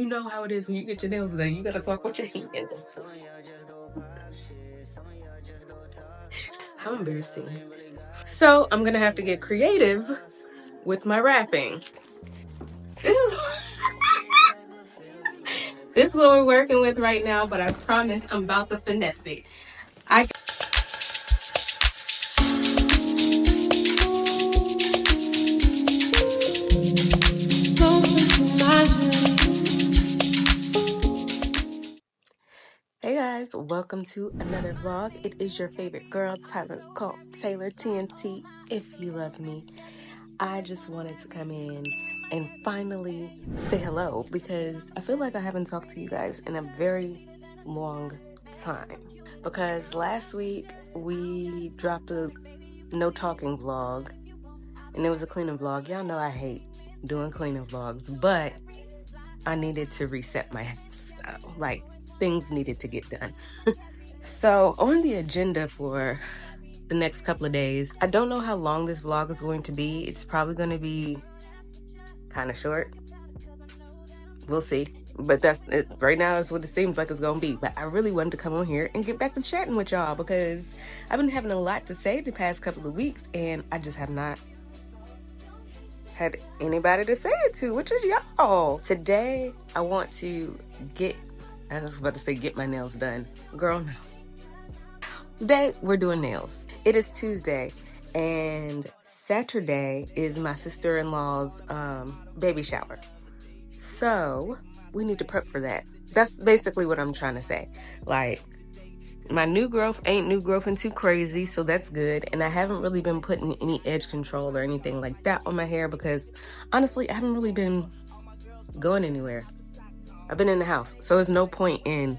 You know how it is when you get your nails done. You gotta talk with your hands. How embarrassing. So I'm gonna have to get creative with my wrapping. This is this is what we're working with right now, but I promise I'm about to finesse it. Hey guys, welcome to another vlog. It is your favorite girl, Tyler, called Taylor TNT. If you love me, I just wanted to come in and finally say hello because I feel like I haven't talked to you guys in a very long time. Because last week we dropped a no talking vlog and it was a cleaning vlog. Y'all know I hate doing cleaning vlogs, but I needed to reset my style. Like, things needed to get done. So on the agenda for the next couple of days, I don't know how long this vlog is going to be. It's probably going to be kind of short. We'll see. But that's it. Right now, that's what it seems like it's going to be. But I really wanted to come on here and get back to chatting with y'all because I've been having a lot to say the past couple of weeks and I just have not had anybody to say it to, which is y'all. Today, I want to I was about to say get my nails done. Girl, no. Today, we're doing nails. It is Tuesday, and Saturday is my sister-in-law's baby shower. So, we need to prep for that. That's basically what I'm trying to say. Like, my new growth ain't new growing too crazy, so that's good. And I haven't really been putting any edge control or anything like that on my hair because, honestly, I haven't really been going anywhere. I've been in the house, so there's no point in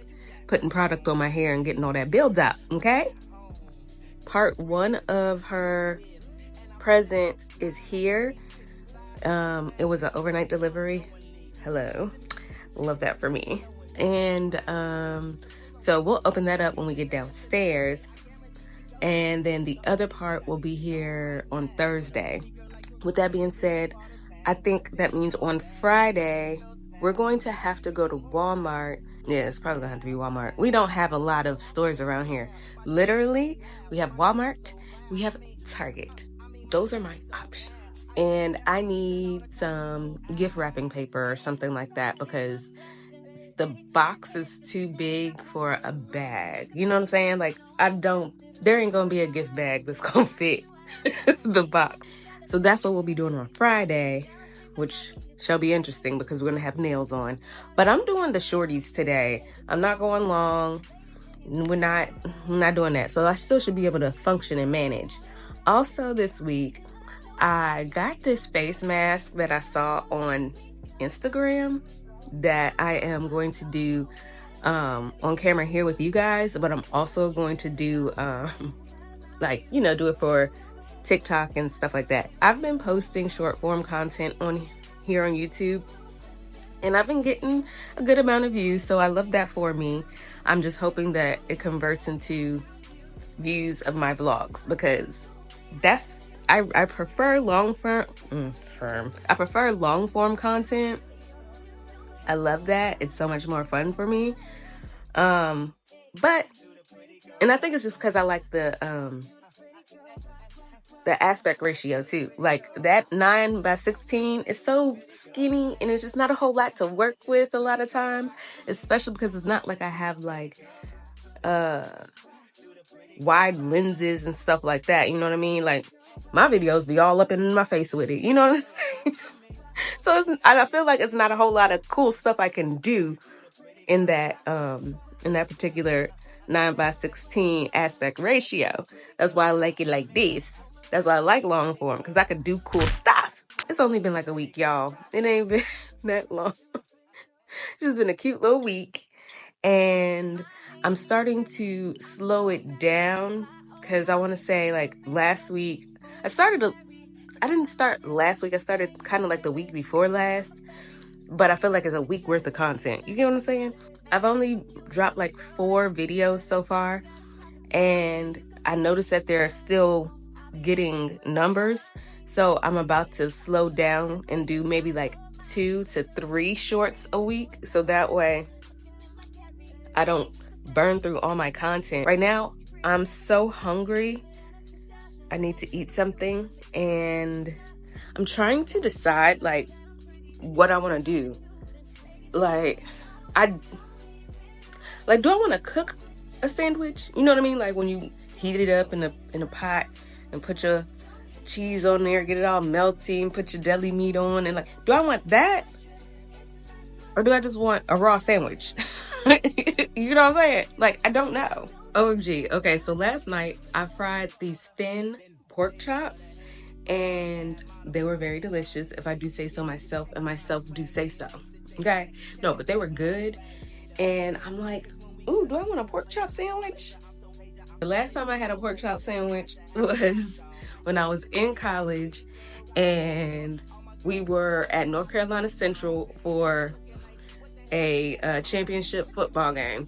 putting product on my hair and getting all that build-up, okay? Part 1 of her present is here. It was an overnight delivery. Hello. Love that for me. And so we'll open that up when we get downstairs. And then the other part will be here on Thursday. With that being said, I think that means on Friday, we're going to have to go to Walmart. Yeah, it's probably gonna have to be Walmart. We don't have a lot of stores around here. Literally, we have Walmart, we have Target. Those are my options. And I need some gift wrapping paper or something like that because the box is too big for a bag. You know what I'm saying? Like, there ain't gonna be a gift bag that's gonna fit the box. So that's what we'll be doing on Friday, which shall be interesting because we're gonna have nails on. But I'm doing the shorties today. I'm not going long. We're not doing that. So I still should be able to function and manage. Also this week, I got this face mask that I saw on Instagram that I am going to do on camera here with you guys, but I'm also going to do like, you know, do it for TikTok and stuff like that. I've been posting short form content here on YouTube and I've been getting a good amount of views, so I love that for me. I'm just hoping that it converts into views of my vlogs because I prefer long form content. I love that. It's so much more fun for me. And I think it's just because I like the aspect ratio too. Like that 9:16 is so skinny and it's just not a whole lot to work with a lot of times, especially because it's not like I have like wide lenses and stuff like that. You know what I mean? Like my videos be all up in my face with it. You know what I'm saying? So I feel like it's not a whole lot of cool stuff I can do in that particular 9:16 aspect ratio. That's why I like it like this. That's why I like long form, because I could do cool stuff. It's only been like a week, y'all. It ain't been that long. It's just been a cute little week. And I'm starting to slow it down because I want to say like last week, I didn't start last week. I started kind of like the week before last, but I feel like it's a week worth of content. You get what I'm saying? I've only dropped like 4 videos so far, and I noticed that they're still getting numbers. So I'm about to slow down and do maybe like 2 to 3 shorts a week, so that way I don't burn through all my content. Right now, I'm so hungry. I need to eat something, and I'm trying to decide like what I want to do. Like, do I want to cook a sandwich? You know what I mean? Like when you heat it up in a pot and put your cheese on there, get it all melty, and put your deli meat on, and like, do I want that? Or do I just want a raw sandwich? You know what I'm saying? Like, I don't know. OMG. Okay, so last night I fried these thin pork chops, and they were very delicious, if I do say so myself, and myself do say so. Okay? No, but they were good, and I'm like, ooh, do I want a pork chop sandwich? The last time I had a pork chop sandwich was when I was in college, and we were at North Carolina Central for a championship football game.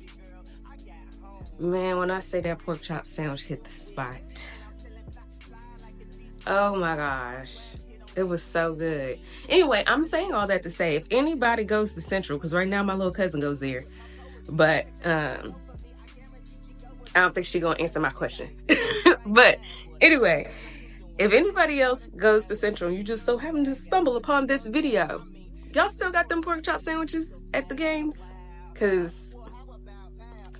Man, when I say that pork chop sandwich hit the spot, oh my gosh, it was so good. Anyway, I'm saying all that to say, if anybody goes to Central, because right now my little cousin goes there, but I don't think she's gonna answer my question. But anyway, if anybody else goes to Central and you just so happen to stumble upon this video, y'all still got them pork chop sandwiches at the games? Because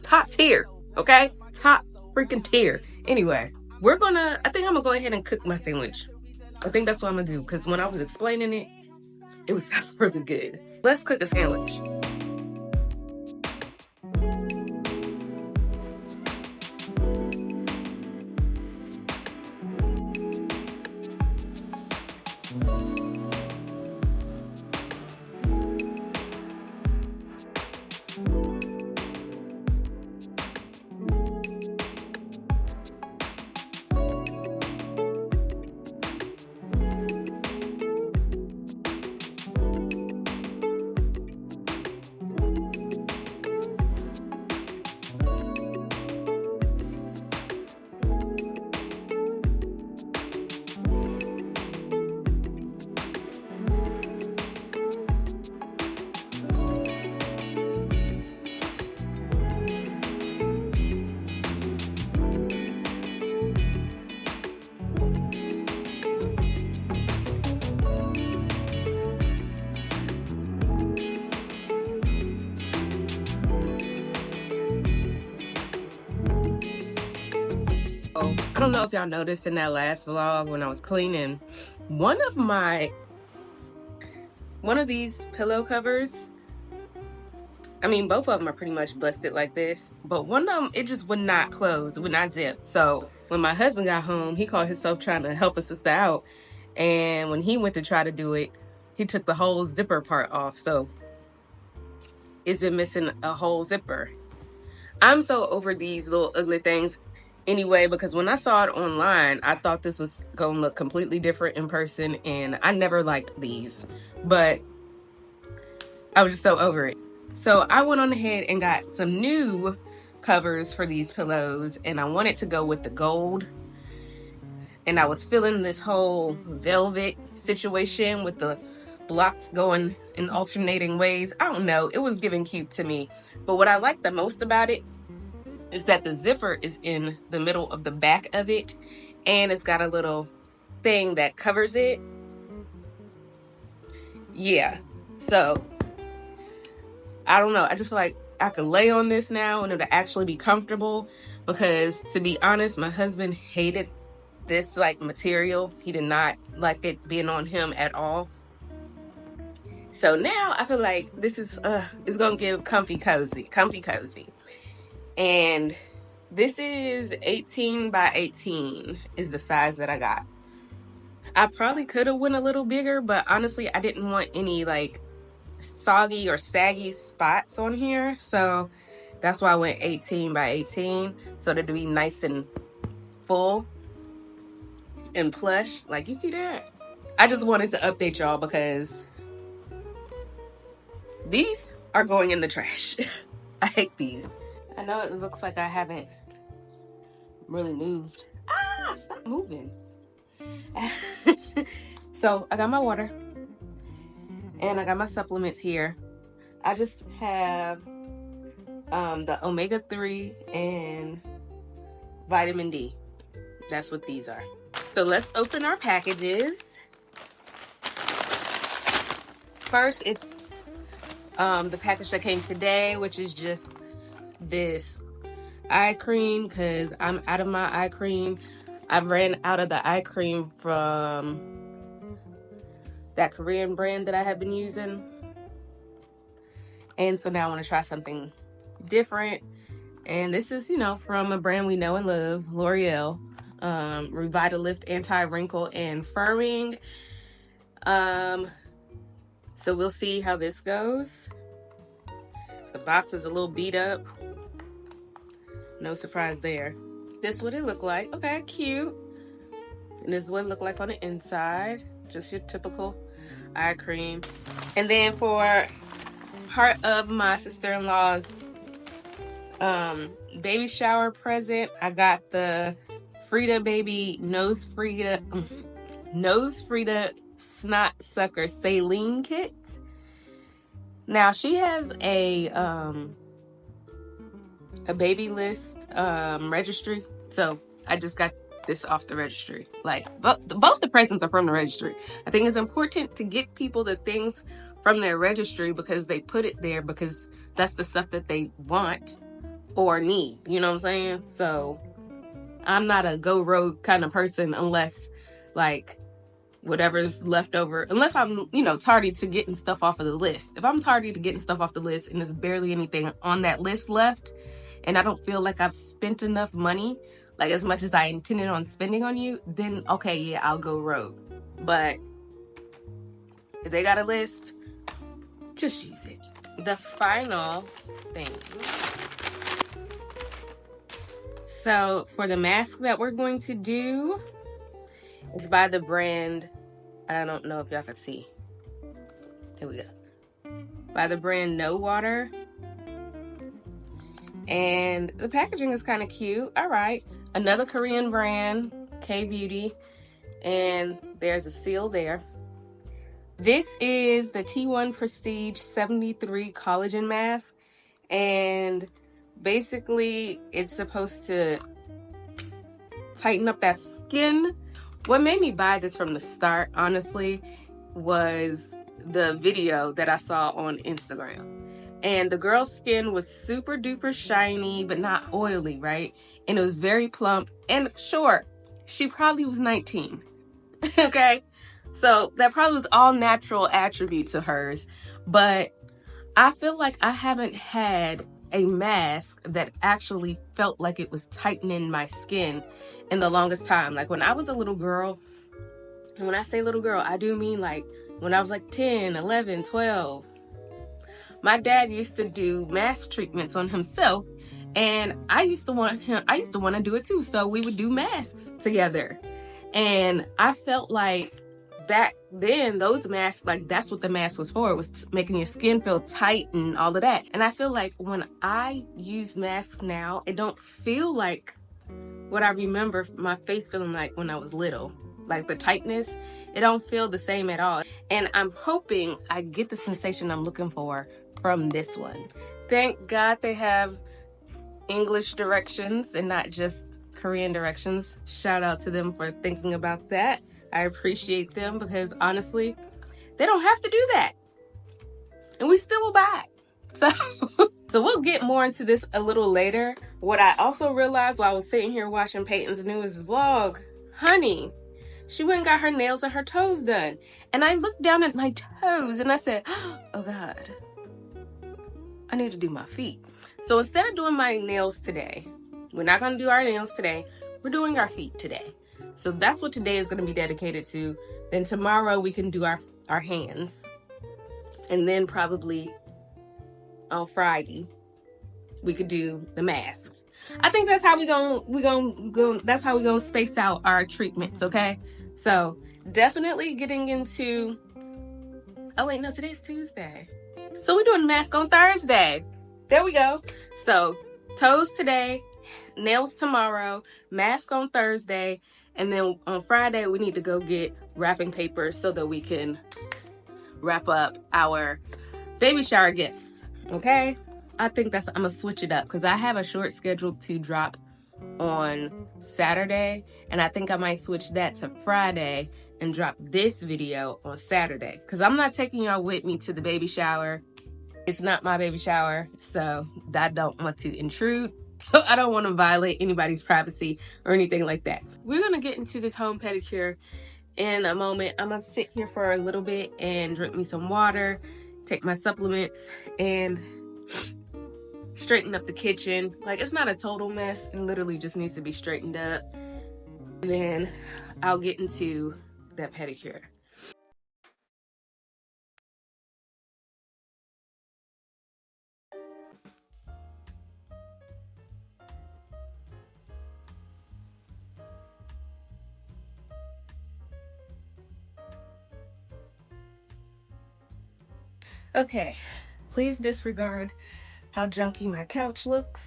top tier, okay? Top freaking tier. Anyway, I think I'm gonna go ahead and cook my sandwich. I think that's what I'm gonna do, because when I was explaining it, it was sounding really good. Let's cook a sandwich. I don't know if y'all noticed in that last vlog when I was cleaning, one of these pillow covers, I mean, both of them are pretty much busted like this, but one of them, it just would not close, it would not zip. So when my husband got home, he called himself trying to help a sister out, and when he went to try to do it, he took the whole zipper part off, so it's been missing a whole zipper. I'm so over these little ugly things anyway, because when I saw it online, I thought this was gonna look completely different in person, and I never liked these, but I was just so over it. So I went on ahead and got some new covers for these pillows, and I wanted to go with the gold, and I was feeling this whole velvet situation with the blocks going in alternating ways. I don't know, it was giving cute to me. But what I like the most about it is that the zipper is in the middle of the back of it, and it's got a little thing that covers it. Yeah, so I don't know, I just feel like I could lay on this now and it'll actually be comfortable, because to be honest, my husband hated this like material. He did not like it being on him at all. So now I feel like this is it's gonna give comfy cozy. And this is 18 by 18 is the size that I got. I probably could have went a little bigger, but honestly, I didn't want any like soggy or saggy spots on here. So that's why I went 18 by 18, so that it'd be nice and full and plush. Like, you see that? I just wanted to update y'all because these are going in the trash. I hate these. I know it looks like I haven't really moved. Ah, stop moving. So I got my water, And I got my supplements here. I just have the omega-3 and vitamin D. That's what these are. So let's open our packages. First, it's the package that came today, which is just this eye cream, because I'm out of my eye cream. I ran out of the eye cream from that Korean brand that I have been using. And so now I want to try something different. And this is, you know, from a brand we know and love, L'Oreal. Revitalift Anti-Wrinkle and Firming. So we'll see how this goes. The box is a little beat up. No surprise there. This is what it looked like. Okay, cute. And this is what it looked like on the inside. Just your typical eye cream. And then for part of my sister-in-law's baby shower present, I got the Frida Baby Nose Frida Snot Sucker Saline Kit. Now she has a baby list registry, so I just got this off the registry. Like both the presents are from the registry. I think it's important to get people the things from their registry because they put it there because that's the stuff that they want or need. You know what I'm saying? So I'm not a go rogue kind of person unless like whatever's left over, unless I'm, you know, tardy to getting stuff off of the list. If I'm tardy to getting stuff off the list and there's barely anything on that list left and I don't feel like I've spent enough money, like as much as I intended on spending on you, then okay, yeah, I'll go rogue. But if they got a list, just use it. The final thing. So for the mask that we're going to do, it's by the brand, I don't know if y'all can see. Here we go. By the brand NoWater. And the packaging is kind of cute. All right. Another Korean brand, K-Beauty. And there's a seal there. This is the T1 Prestige 73 Collagen Mask. And basically, it's supposed to tighten up that skin. What made me buy this from the start, honestly, was the video that I saw on Instagram. And the girl's skin was super duper shiny, but not oily, right? And it was very plump. And sure, she probably was 19, okay? So that probably was all natural attributes of hers. But I feel like I haven't had a mask that actually felt like it was tightening my skin in the longest time. Like when I was a little girl, and when I say little girl, I do mean like when I was like 10, 11, 12. My dad used to do mask treatments on himself, and I used to want to do it too. So we would do masks together. And I felt like back then those masks, like that's what the mask was for. It was making your skin feel tight and all of that. And I feel like when I use masks now, it don't feel like what I remember my face feeling like when I was little. Like the tightness, it don't feel the same at all. And I'm hoping I get the sensation I'm looking for from this one. Thank God they have English directions and not just Korean directions. Shout out to them for thinking about that. I appreciate them because honestly, they don't have to do that. And we still will buy. So we'll get more into this a little later. What I also realized while I was sitting here watching Peyton's newest vlog, honey, she went and got her nails and her toes done. And I looked down at my toes and I said, oh God, I need to do my feet. So instead of doing my nails today, we're not gonna do our nails today, we're doing our feet today. So that's what today is gonna be dedicated to. Then tomorrow we can do our hands. And then probably on Friday, we could do the mask. I think that's how that's how we're gonna space out our treatments, okay? So definitely getting into, oh wait, no, today's Tuesday. So we're doing mask on Thursday. There we go. So toes today, nails tomorrow, mask on Thursday, and then on Friday we need to go get wrapping paper so that we can wrap up our baby shower gifts, okay? I think I'm gonna switch it up because I have a short schedule to drop on Saturday, and I think I might switch that to Friday and drop this video on Saturday because I'm not taking y'all with me to the baby shower. It's not my baby shower, so I don't want to intrude. So I don't want to violate anybody's privacy or anything like that. We're gonna get into this home pedicure in a moment. I'm gonna sit here for a little bit and drink me some water, take my supplements, and straighten up the kitchen. Like, it's not a total mess, it literally just needs to be straightened up. And then I'll get into that pedicure. Okay, please disregard how junky my couch looks.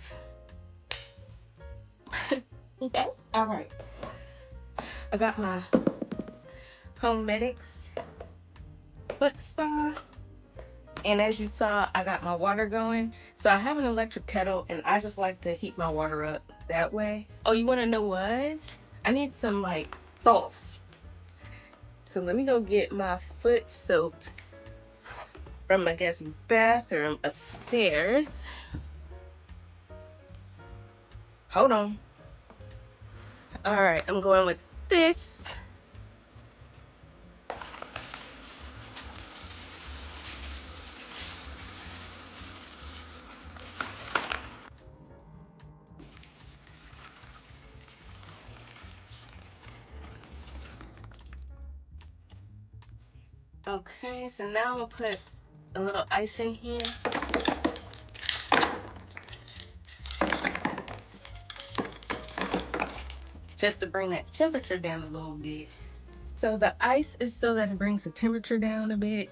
Okay, all right. I got my Home Medics foot spa, and as you saw, I got my water going. So I have an electric kettle, and I just like to heat my water up that way. Oh, you want to know what? I need some like salts. So let me go get my foot soap from my guest bathroom upstairs. Hold on. All right, I'm going with this. Okay, so now I'm gonna put a little ice in here. Just to bring that temperature down a little bit. So the ice is so that it brings the temperature down a bit,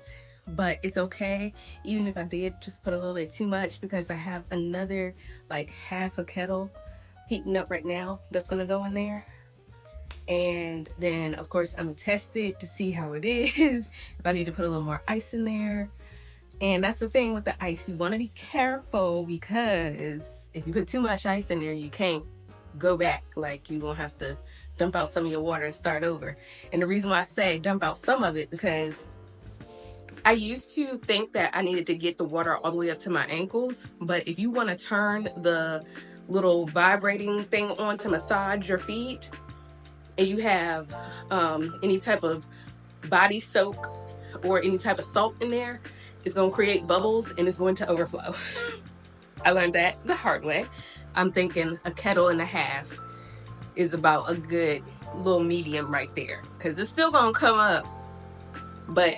but it's okay even if I did just put a little bit too much, because I have another like half a kettle heating up right now that's gonna go in there. And then of course I'm gonna test it to see how it is, if I need to put a little more ice in there. And that's the thing with the ice, you want to be careful, because if you put too much ice in there, you can't go back. Like, you're gonna have to dump out some of your water and start over. And the reason why I say dump out some of it, because I used to think that I needed to get the water all the way up to my ankles, but if you want to turn the little vibrating thing on to massage your feet, and you have any type of body soak or any type of salt in there, it's going to create bubbles and it's going to overflow. I learned that the hard way. I'm thinking a kettle and a half is about a good little medium right there, because it's still going to come up, but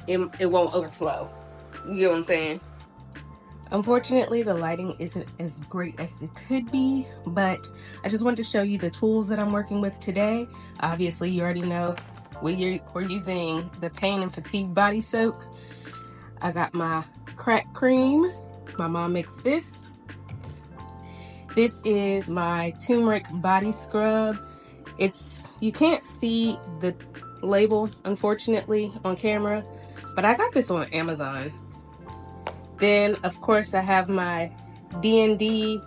it won't overflow. You get what I'm saying? Unfortunately, the lighting isn't as great as it could be, but I just wanted to show you the tools that I'm working with today. Obviously, you already know we're using the Pain and Fatigue Body Soak. I got my crack cream. My mom makes this. This is my turmeric body scrub. You can't see the label, unfortunately, on camera, but I got this on Amazon. Then, of course, I have my D&D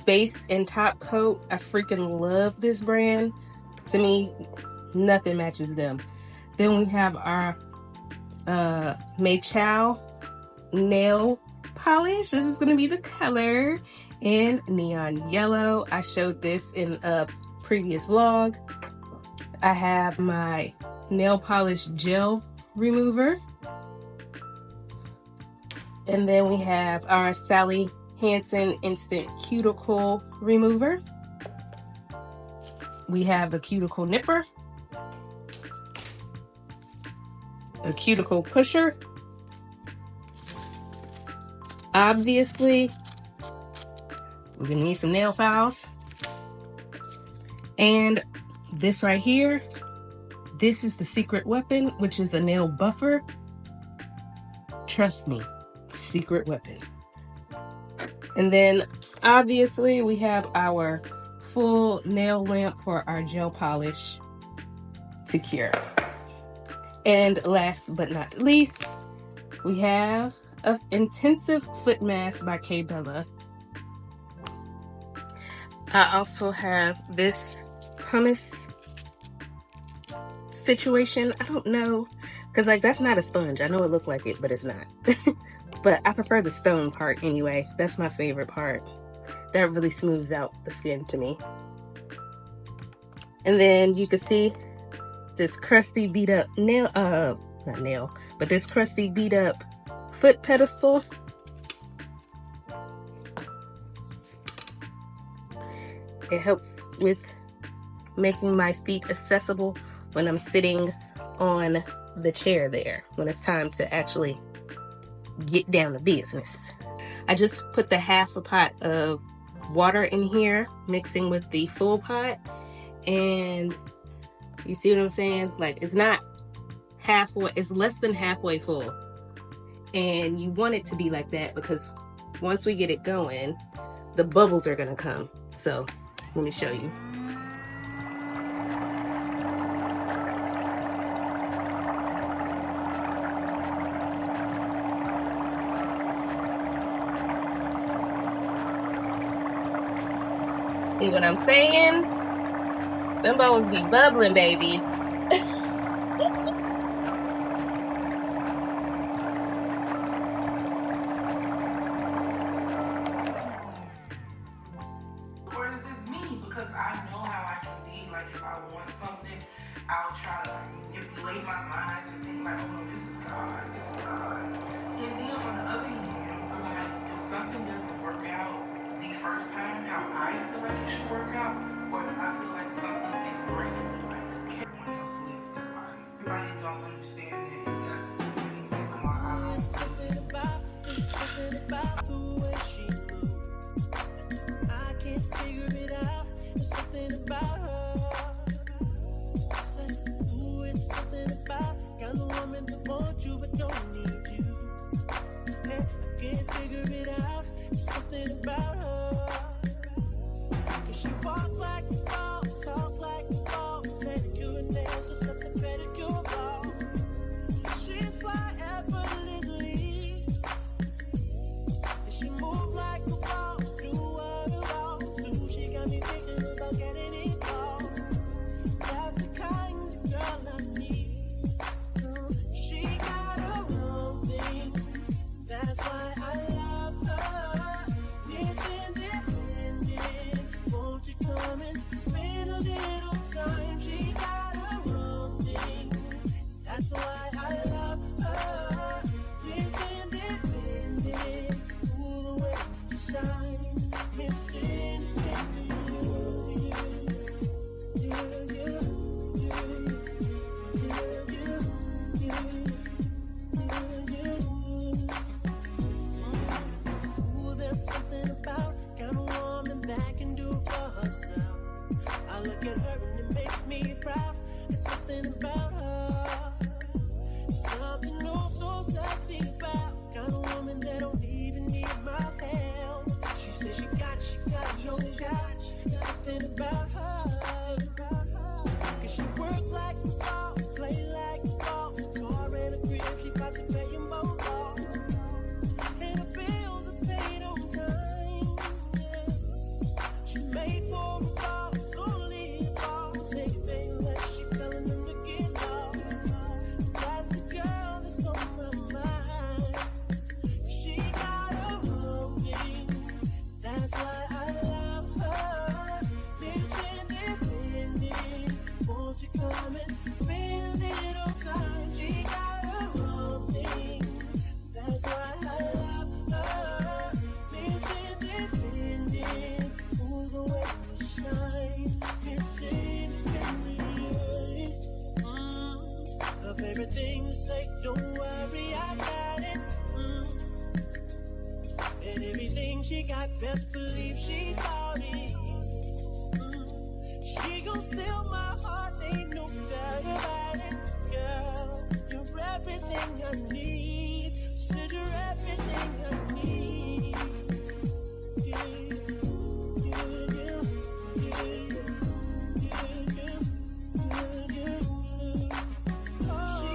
base and top coat. I freaking love this brand. To me, nothing matches them. Then we have our Mei Chow nail polish. This is going to be the color in neon yellow. I showed this in a previous vlog. I have my nail polish gel remover. And then we have our Sally Hansen Instant Cuticle Remover. We have a cuticle nipper, a cuticle pusher. Obviously, we're gonna need some nail files. And this right here, this is the secret weapon, which is a nail buffer. Trust me, secret weapon. And then obviously we have our full nail lamp for our gel polish to cure. And last but not least, we have an Intensive Foot Mask by K Bella. I also have this hummus situation. I don't know, because like that's not a sponge. I know it looked like it, but it's not. But I prefer the stone part anyway. That's my favorite part. That really smooths out the skin to me. And then you can see this crusty beat up this crusty beat up foot pedestal. It helps with making my feet accessible when I'm sitting on the chair there, when it's time to actually get down to business. I just put the half a pot of water in here, mixing with the full pot, and you see what I'm saying? Like, it's not halfway, it's less than halfway full. And you want it to be like that because once we get it going, the bubbles are gonna come. So let me show you. See what I'm saying? Them bubbles be bubbling, baby. Or is it me? Because I know how I can be. Like, if I want something, I'll try to like manipulate my mind to think like, oh no, this is God, this is God. And then on the other hand, like, if something doesn't work out the first time how I feel like it should work out, or if I feel like something is bringing me like everyone else lives their life. Everybody don't understand it, and that's the main reason why I don't. Something about the way she moves. I can't figure it out. There's something about her. Ooh, it's something about kind of woman that wants you but don't need you. Hey, I can't figure it out. There's something about her. Cause she walk like a boss, talk like a boss, manicure and nails or something pedicure boss. She's fly effortlessly. And she move like a boss, do what a boss do. She got me thinking about getting it all. That's the kind of girl I need. She got her own thing. That's why I love her. It's independent. Won't you come and spend a little time? She got her own thing. That's why I love her. It's independent. Ooh, the way you shine. It's independent. Ooh, there's something about kind of woman that can do for herself. I look at her and it makes me proud. There's something about her. Something oh so sexy about kind of woman that don't even need my help. She says she got no doubt. There's something about her. Cause she work like a boss, play like a boss. Car and a crib, she got to pay them both off. And the bills are paid on time. She made for a boss, only a boss. Anything that she telling them to get off. That's the girl that's on my mind. She got her own thing. That's why I love her. It's independent. Won't you come and spend a little time? She got her own thing. That's why I love her. It's independent. Ooh, the way you shine. It's independent. Her favorite thing to say, don't worry, I got it. And everything she got, best believe she bought it. She gon' steal my heart, ain't no doubt about it, girl. You're everything I need. Said you're everything I need. She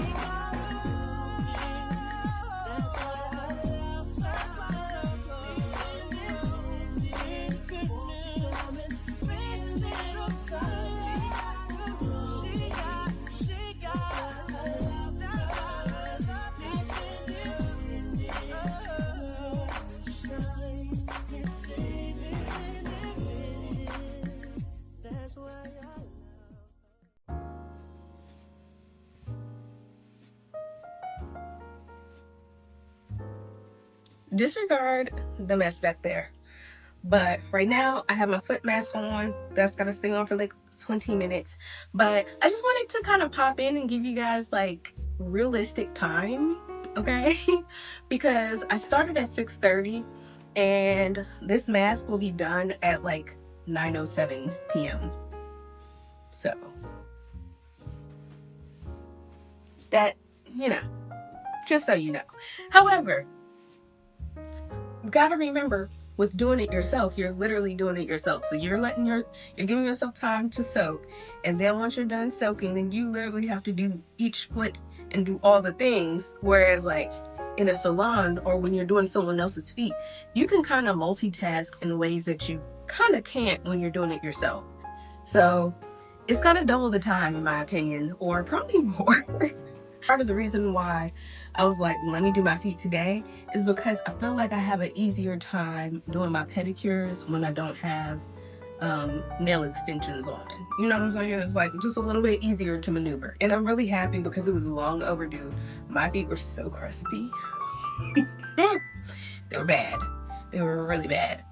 disregard the mess back there. But right now, I have my foot mask on. That's gonna stay on for like 20 minutes. But I just wanted to kind of pop in and give you guys like realistic time, okay? Because I started at 6:30, and this mask will be done at like 9:07 p.m. So that, you know, just so you know. However, you gotta remember, with doing it yourself, you're literally doing it yourself. So you're giving yourself time to soak, and then once you're done soaking, then you literally have to do each foot and do all the things. Whereas like in a salon or when you're doing someone else's feet, you can kind of multitask in ways that you kind of can't when you're doing it yourself. So it's kind of double the time in my opinion, or probably more. Part of the reason why I was like, let me do my feet today is because I feel like I have an easier time doing my pedicures when I don't have nail extensions on. You know what I'm saying? It's like just a little bit easier to maneuver. And I'm really happy because it was long overdue. My feet were so crusty. They were bad. They were really bad.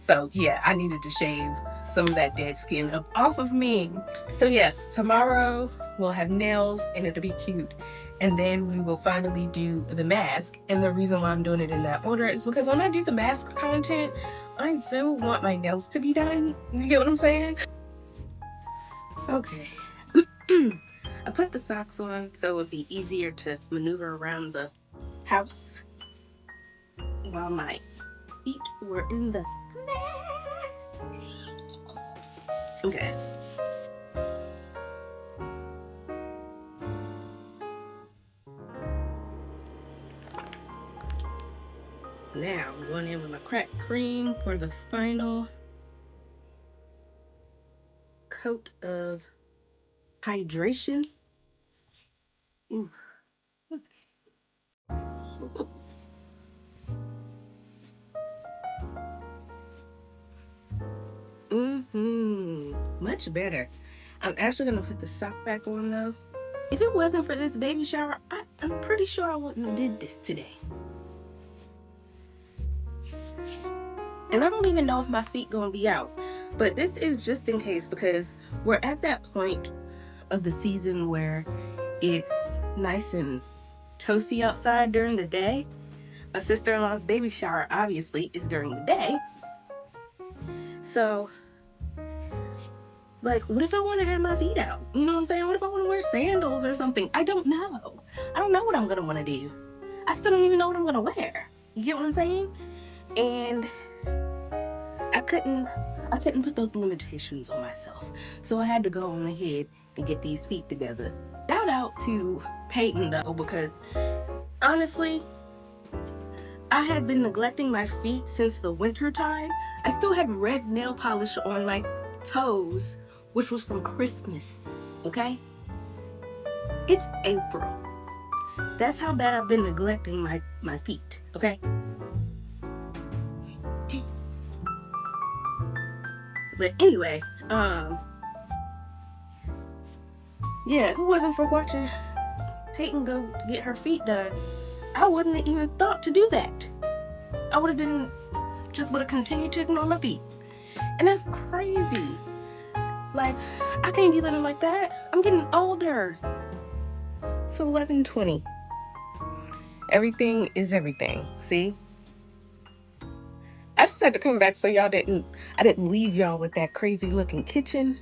So yeah, I needed to shave some of that dead skin up off of me. So yes, tomorrow we'll have nails and it'll be cute. And then we will finally do the mask. And the reason why I'm doing it in that order is because when I do the mask content, I do want my nails to be done. You get what I'm saying? Okay. I put the socks on so it would be easier to maneuver around the house while my feet were in the mask. Okay. Now I'm going in with my cracked cream for the final coat of hydration. Ooh. Much better. I'm actually gonna put the sock back on though. If it wasn't for this baby shower, I'm pretty sure I wouldn't have did this today. And I don't even know if my feet gonna be out. But this is just in case because we're at that point of the season where it's nice and toasty outside during the day. My sister-in-law's baby shower obviously is during the day. So like, what if I want to have my feet out? You know what I'm saying? What if I want to wear sandals or something? I don't know. I don't know what I'm gonna want to do. I still don't even know what I'm gonna wear. You get what I'm saying? And I couldn't put those limitations on myself. So I had to go on ahead and get these feet together. Shout out to Peyton though, because honestly, I had been neglecting my feet since the winter time. I still had red nail polish on my toes, which was from Christmas, okay? It's April. That's how bad I've been neglecting my feet, okay? But anyway, yeah, if it wasn't for watching Peyton go get her feet done, I wouldn't have even thought to do that. I would have continued to ignore my feet. And that's crazy. Like, I can't be living like that. I'm getting older. It's 11:20. Everything is everything. See? I just had to come back so I didn't leave y'all with that crazy looking kitchen.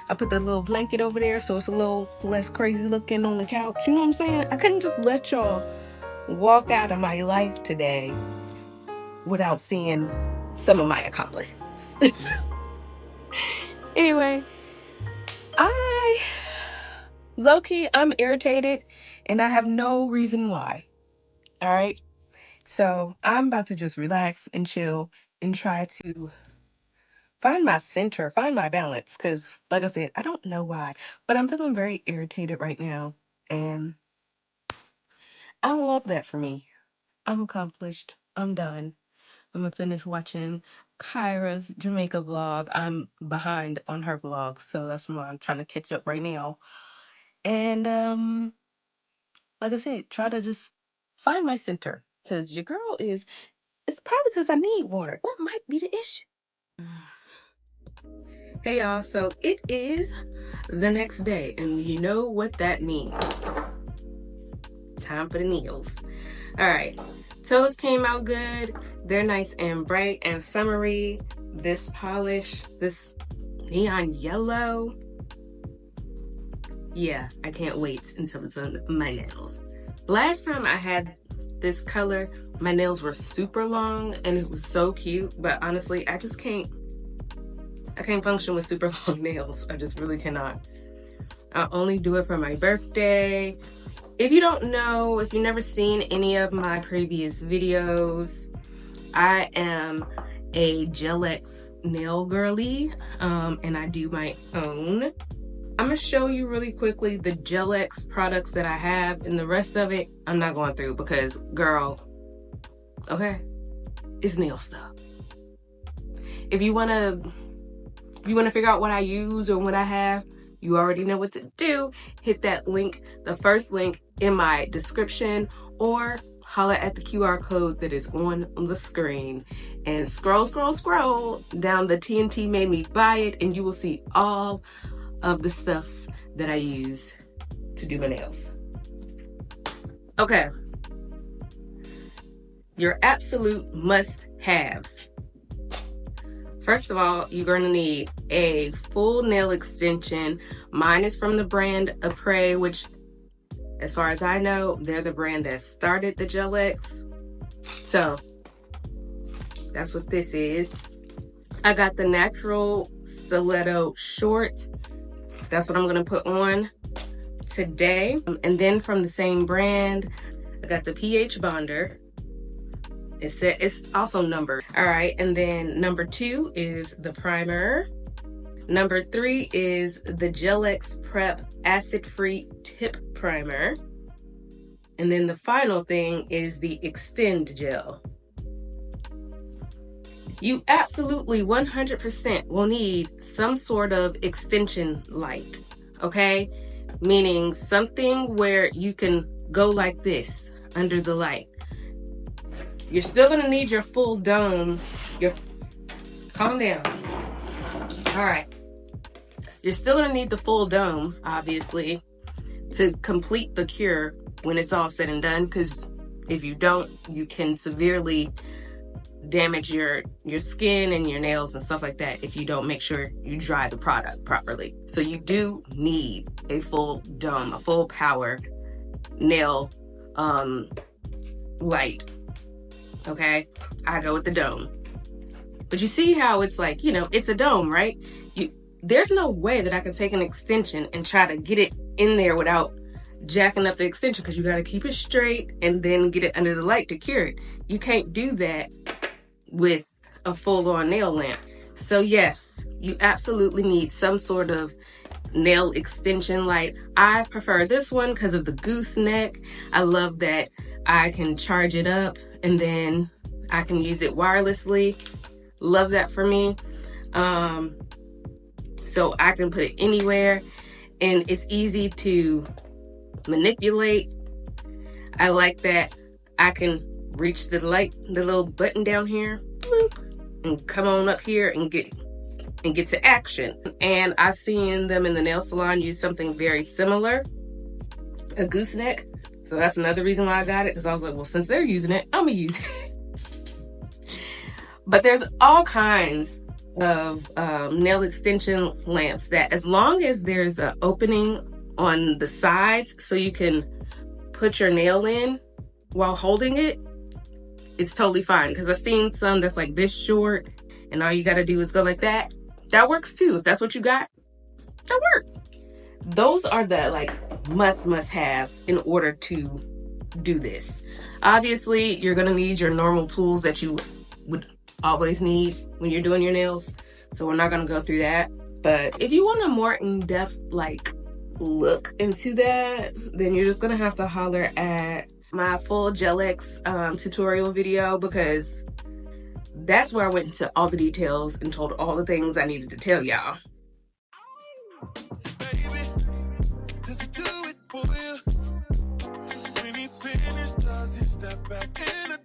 I put the little blanket over there so it's a little less crazy looking on the couch. You know what I'm saying? I couldn't just let y'all walk out of my life today without seeing some of my accomplishments. Anyway, low-key, I'm irritated and I have no reason why. All right. So I'm about to just relax and chill and try to find my center, find my balance. Because, like I said, I don't know why, but I'm feeling very irritated right now. And I love that for me. I'm accomplished. I'm done. I'm gonna finish watching Kyra's Jamaica vlog. I'm behind on her vlog, so that's why I'm trying to catch up right now. And like I said, try to just find my center. Because your girl is, it's probably because I need water. That might be the issue. Hey y'all, so it is the next day, and you know what that means. Time for the nails. All right, toes came out good. They're nice and bright and summery. This polish, this neon yellow. Yeah, I can't wait until it's on my nails. Last time I had this color, my nails were super long and it was so cute, but honestly, I can't function with super long nails. I just really cannot. I only do it for my birthday. If you don't know, if you've never seen any of my previous videos, I am a Gel-X nail girly, and I do my own. I'm gonna show you really quickly the Gel-X products that I have, and the rest of it I'm not going through because, girl, okay, it's nail stuff. If you wanna figure out what I use or what I have, you already know what to do. Hit that link, the first link in my description, or holler at the QR code that is on the screen and scroll down the TNT Made Me Buy It, and you will see all of the stuffs that I use to do my nails. Okay, your absolute must-haves. First of all, you're going to need a full nail extension. Mine is from the brand Apres, which, as far as I know, they're the brand that started the Gel-X. So that's what this is. I got the natural stiletto short. That's what I'm going to put on today. And then from the same brand, I got the pH bonder. It's also numbered. All right, and then number 2 is the primer. Number 3 is the Gel-X Prep acid-free tip primer. And then the final thing is the extend gel. You absolutely 100% will need some sort of extension light, okay? Meaning something where you can go like this under the light. You're still gonna need your full dome. Calm down. All right. You're still gonna need the full dome, obviously, to complete the cure when it's all said and done, because if you don't, you can severely damage your skin and your nails and stuff like that if you don't make sure you dry the product properly. So you do need a full dome, a full power nail light. Okay, I go with the dome. But you see how it's like, you know, it's a dome, right? There's no way that I can take an extension and try to get it in there without jacking up the extension, because you got to keep it straight and then get it under the light to cure it. You can't do that with a full-on nail lamp. So yes, you absolutely need some sort of nail extension light. I prefer this one because of the gooseneck. I love that I can charge it up and then I can use it wirelessly. Love that for me. So I can put it anywhere and it's easy to manipulate. I like that I can reach the light, the little button down here, bloop, and come on up here and get to action. And I've seen them in the nail salon use something very similar, a gooseneck. So that's another reason why I got it, because I was like, well, since they're using it, I'm gonna use it. But there's all kinds of nail extension lamps that, as long as there's an opening on the sides so you can put your nail in while holding it, it's totally fine. Because I've seen some that's like this short and all you gotta do is go like that. That works too. If that's what you got, that works. Those are the like must-haves in order to do this. Obviously, you're gonna need your normal tools that you would always need when you're doing your nails. So we're not gonna go through that. But if you want a more in-depth like look into that, then you're just gonna have to holler at my full Gel-X tutorial video, because that's where I went into all the details and told all the things I needed to tell y'all. When he's finished, does he step back in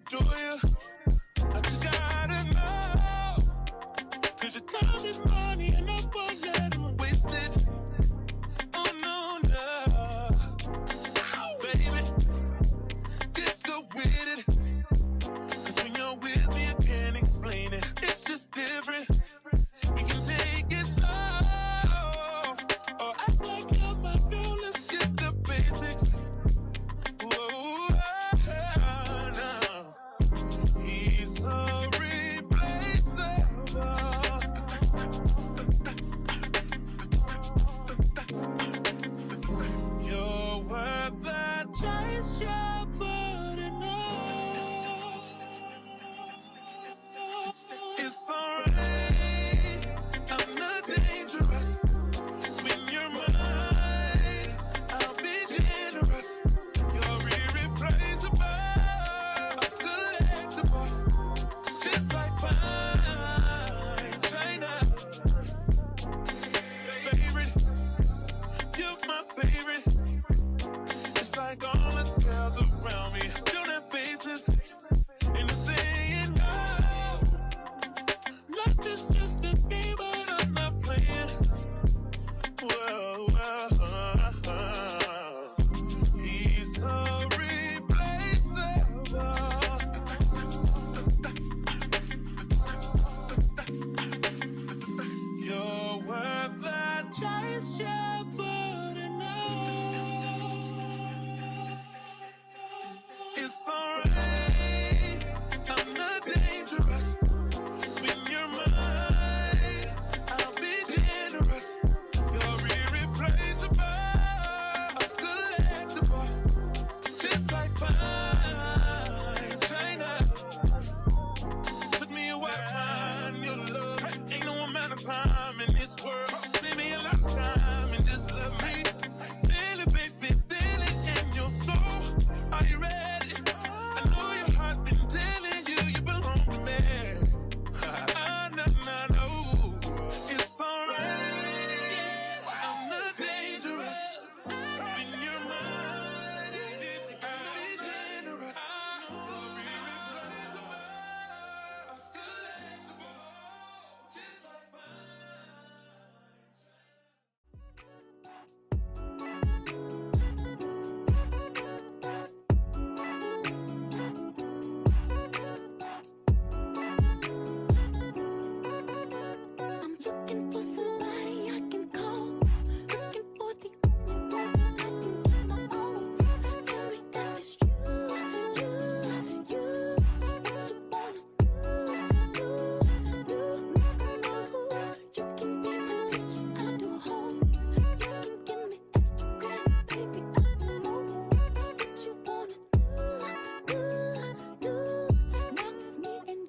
time in this world. Save me a lot of time and just love me. Feel it, baby, feel it in your soul. Are you ready? I know your heart been telling you you belong to me. I know it's alright. I'm not dangerous. When you're mine, I'll be generous. I'll be replaceable, collectible, just like I'm looking for somebody I can call. Looking for the only one I can get my own. Tell me that it's you. What you wanna do? Make me know. You can be my teacher, I'll do homework. You can give me extra credit, baby, I'll do more. What you wanna do? Now it's me and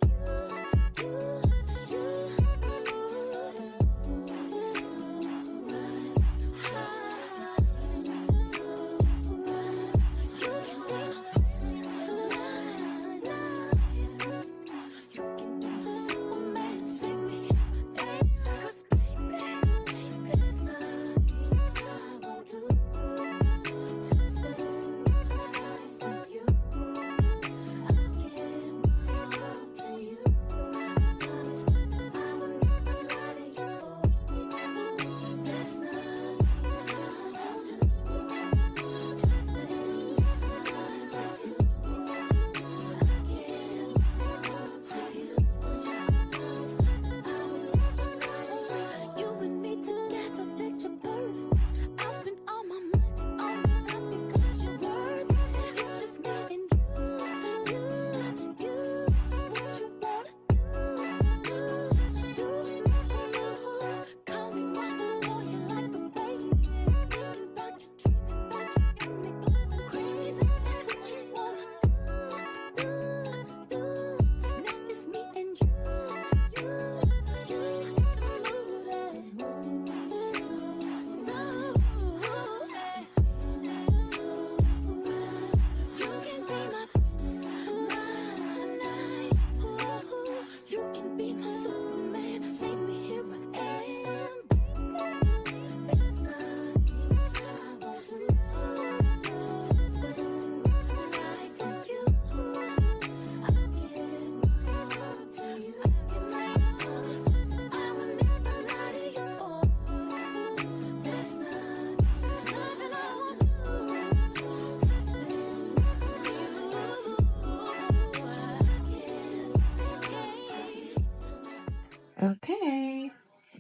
Okay,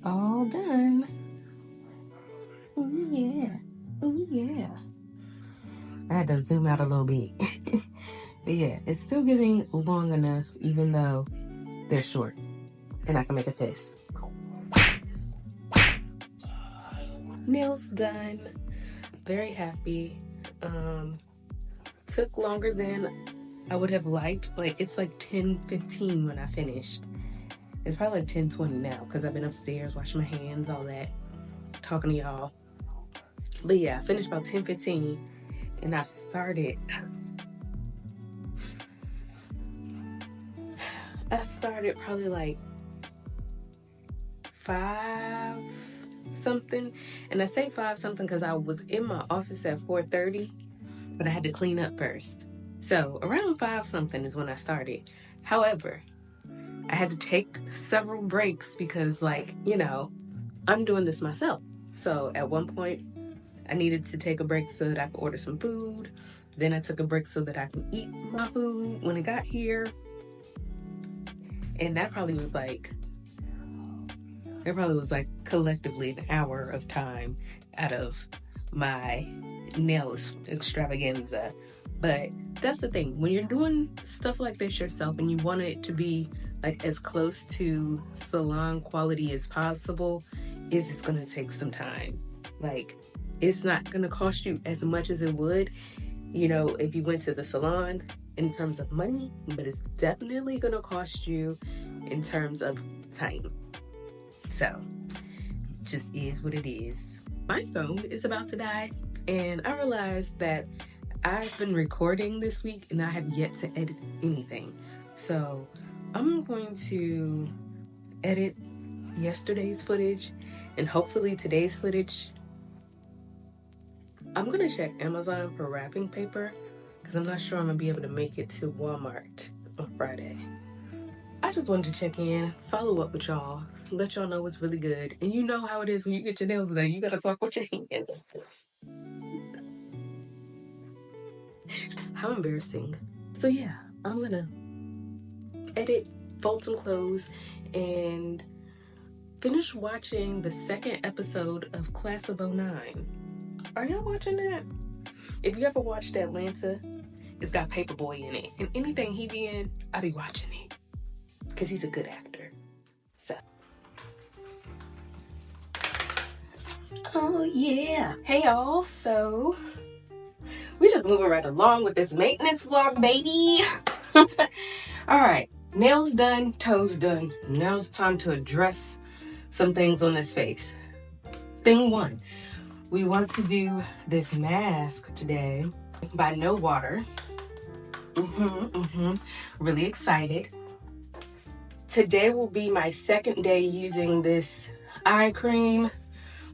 all done. Ooh, yeah. Ooh, yeah. I had to zoom out a little bit. But yeah, it's still giving long enough, even though they're short. And I can make a fist. Nails done. Very happy. Took longer than I would have liked. Like, it's like 10:15 when I finished. It's probably like 10:20 now because I've been upstairs washing my hands, all that, talking to y'all. But yeah, I finished about 10:15 and I started probably like 5 something. And I say 5 something because I was in my office at 4:30, but I had to clean up first. So around 5 something is when I started. However, I had to take several breaks because, like, you know, I'm doing this myself. So at one point, I needed to take a break so that I could order some food. Then I took a break so that I can eat my food when it got here. And that probably was like collectively an hour of time out of my nail extravaganza. But that's the thing, when you're doing stuff like this yourself and you want it to be like as close to salon quality as possible, it's just gonna take some time. Like, it's not gonna cost you as much as it would, you know, if you went to the salon in terms of money, but it's definitely gonna cost you in terms of time. So, just is what it is. My phone is about to die, and I realized that I've been recording this week and I have yet to edit anything. So, I'm going to edit yesterday's footage and hopefully today's footage. I'm gonna check Amazon for wrapping paper because I'm not sure I'm gonna be able to make it to Walmart on Friday. I just wanted to check in, follow up with y'all, let y'all know what's really good. And you know how it is when you get your nails done, you gotta talk with your hands. How embarrassing. So yeah, I'm gonna edit, fold some clothes, and finish watching the second episode of Class of 09. Are y'all watching that? If you ever watched Atlanta, it's got Paperboy in it. And anything he be in, I be watching it. Because he's a good actor. So. Oh yeah. Hey y'all, so we just moving right along with this maintenance vlog, baby. Alright, nails done, toes done. Now it's time to address some things on this face. Thing one, we want to do this mask today by NoWater. Really excited. Today will be my second day using this eye cream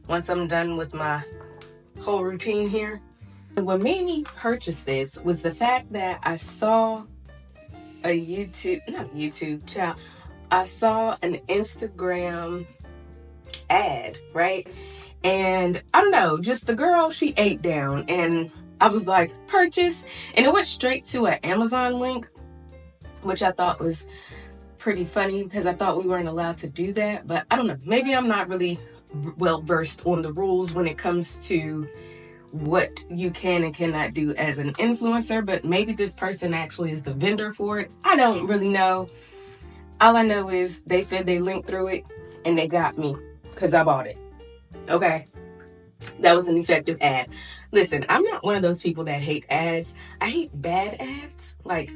once I'm done with my whole routine here. What made me purchase this was the fact that I saw I saw an Instagram ad, right? And I don't know, just the girl, she ate down and I was like, purchase. And it went straight to an Amazon link, which I thought was pretty funny because I thought we weren't allowed to do that. But I don't know, maybe I'm not really well versed on the rules when it comes to what you can and cannot do as an influencer, but maybe this person actually is the vendor for it. I don't really know. All I know is they said they linked through it and they got me because I bought it. Okay, that was an effective ad. Listen, I'm not one of those people that hate ads. I hate bad ads, like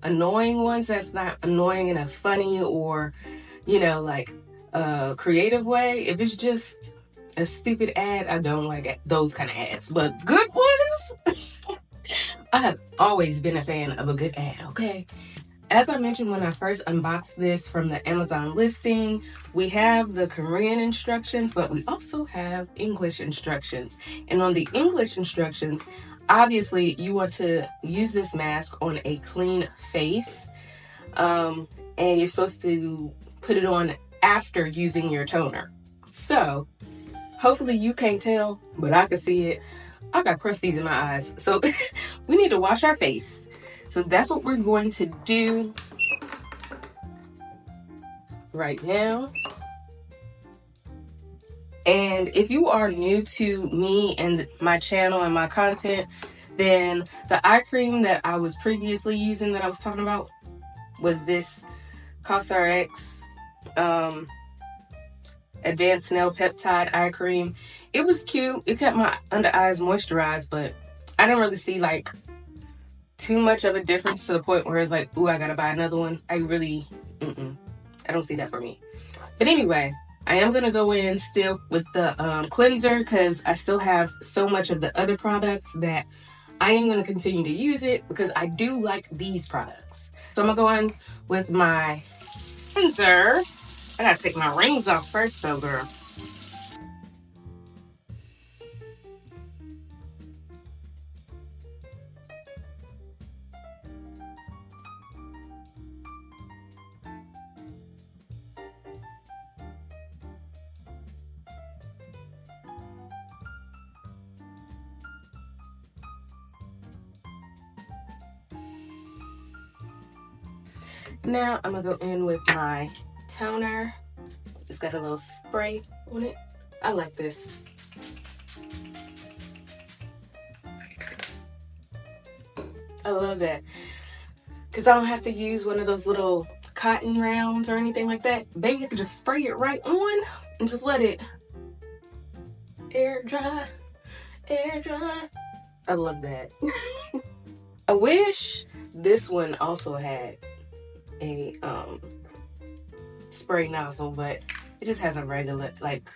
annoying ones that's not annoying in a funny or, you know, like a creative way. If it's just a stupid ad, I don't like those kind of ads. But good ones, I have always been a fan of a good ad, okay? As I mentioned when I first unboxed this from the Amazon listing, we have the Korean instructions, but we also have English instructions. And on the English instructions, obviously you want to use this mask on a clean face. And you're supposed to put it on after using your toner. So, hopefully you can't tell, but I can see it. I got crusties in my eyes. So, we need to wash our face. So that's what we're going to do right now. And if you are new to me and my channel and my content, then the eye cream that I was previously using that I was talking about was this CosRX Advanced Nail Peptide Eye Cream. It was cute. It kept my under eyes moisturized, but I didn't really see like too much of a difference to the point where it's like, ooh, I gotta buy another one. I really, I don't see that for me. But anyway, I am gonna go in still with the cleanser because I still have so much of the other products that I am gonna continue to use it because I do like these products. So I'm gonna go in with my cleanser. I gotta take my rings off first though, girl. Now I'm gonna go in with my toner. It's got a little spray on it. I like this. I love that because I don't have to use one of those little cotton rounds or anything like that. Baby, I could just spray it right on and just let it air dry. I love that. I wish this one also had a spray nozzle, but It just has a regular, like,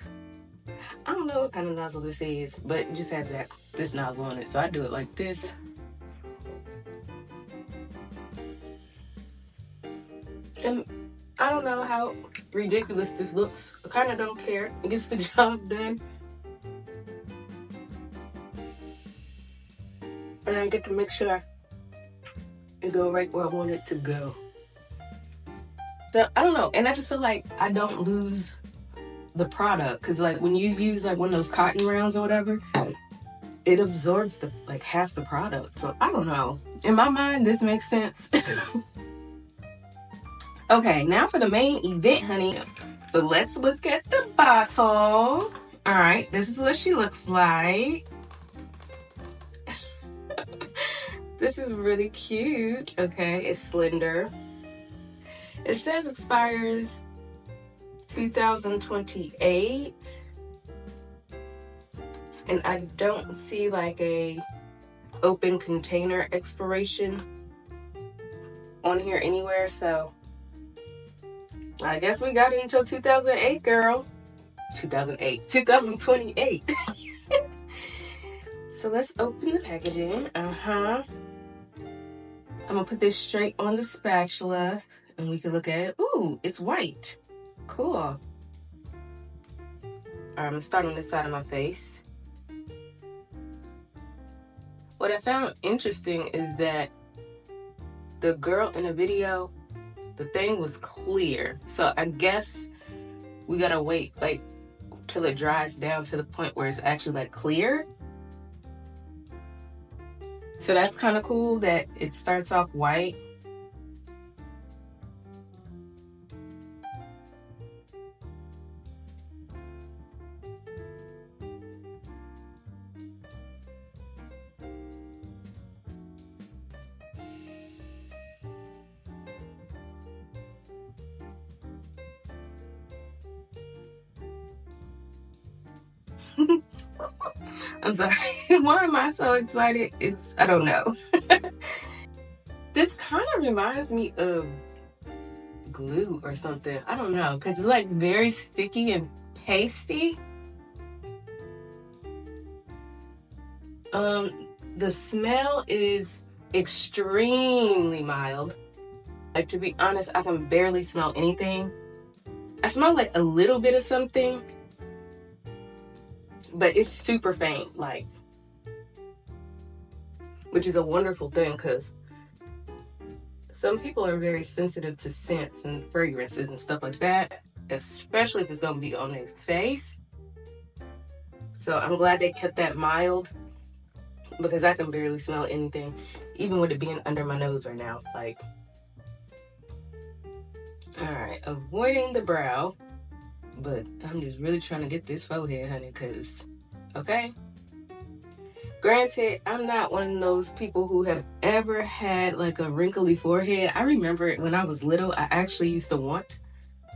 I don't know what kind of nozzle this is, but it just has this nozzle on it. So I do it like this. And I don't know how ridiculous this looks. I kind of don't care. It gets the job done. And I get to make sure it go right where I want it to go. So I don't know. And I just feel like I don't lose the product. Because like when you use like one of those cotton rounds or whatever, it absorbs the like half the product. So I don't know. In my mind, this makes sense. Okay, now for the main event, honey. So let's look at the bottle. All right, this is what she looks like. This is really cute. Okay, it's slender. It says expires 2028. And I don't see like a open container expiration on here anywhere, so I guess we got it until 2008, girl. 2028. So let's open the packaging. I'm gonna put this straight on the spatula and we can look at it. Ooh, it's white. Cool. All right, I'm gonna start on this side of my face. What I found interesting is that the girl in the video, the thing was clear. So I guess we gotta wait like till it dries down to the point where it's actually like clear. So that's kind of cool that it starts off white. I'm sorry. Why am I so excited? I don't know. This kind of reminds me of glue or something. I don't know, because it's like very sticky and pasty. The smell is extremely mild. Like, to be honest, I can barely smell anything. I smell like a little bit of something, but it's super faint, like, which is a wonderful thing because some people are very sensitive to scents and fragrances and stuff like that, especially if it's going to be on their face. So I'm glad they kept that mild because I can barely smell anything, even with it being under my nose right now. Like, all right, avoiding the brow, but I'm just really trying to get this forehead, honey, because, okay. Granted, I'm not one of those people who have ever had like a wrinkly forehead. I remember when I was little, I actually used to want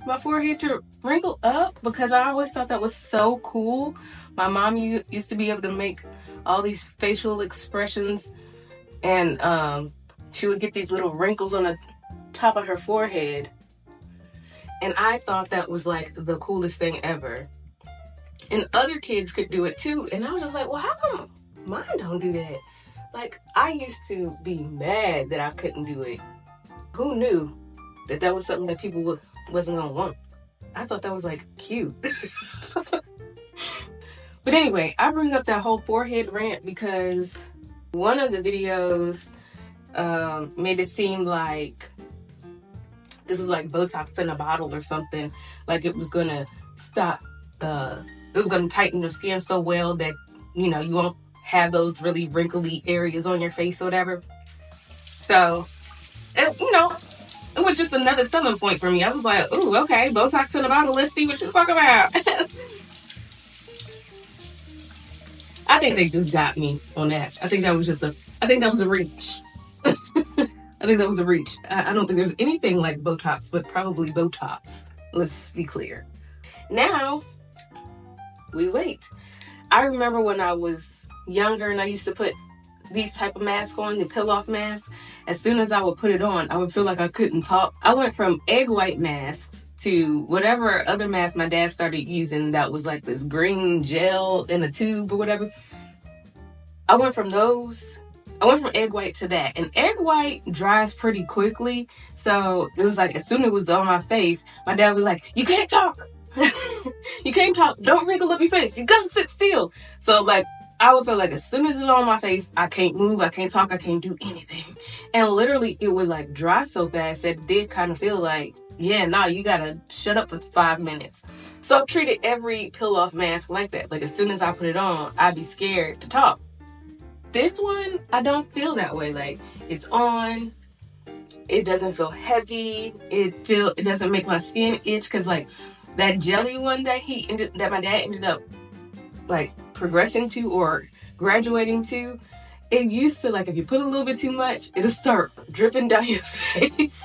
my forehead to wrinkle up because I always thought that was so cool. My mom used to be able to make all these facial expressions, and she would get these little wrinkles on the top of her forehead. And I thought that was like the coolest thing ever. And other kids could do it too. And I was just like, well, how come mine don't do that? Like, I used to be mad that I couldn't do it. Who knew that that was something that people wasn't gonna want? I thought that was like cute. But anyway, I bring up that whole forehead rant because one of the videos made it seem like this was like Botox in a bottle or something. Like it was gonna stop, it was gonna tighten the skin so well that, you know, you won't have those really wrinkly areas on your face or whatever. So, you know, it was just another selling point for me. I was like, ooh, okay, Botox in a bottle, let's see what you're talking about. I think they just got me on that. I think that was a reach. I think that was a reach. I don't think there's anything like Botox, but probably Botox. Let's be clear. Now, we wait. I remember when I was younger and I used to put these type of masks on, the peel-off masks. As soon as I would put it on, I would feel like I couldn't talk. I went from egg white masks to whatever other mask my dad started using that was like this green gel in a tube or whatever. I went from egg white to that. And egg white dries pretty quickly. So it was like, as soon as it was on my face, my dad was like, you can't talk. You can't talk. Don't wrinkle up your face. You gotta sit still. So like, I would feel like as soon as it's on my face, I can't move, I can't talk, I can't do anything. And literally it would like dry so fast that it did kind of feel like, yeah, nah, you gotta shut up for 5 minutes. So I've treated every peel-off mask like that. Like as soon as I put it on, I'd be scared to talk. This one, I don't feel that way. Like, it's on, it doesn't feel heavy, it doesn't make my skin itch, because like that jelly one that my dad ended up like progressing to or graduating to, it used to, like, if you put a little bit too much, it'll start dripping down your face.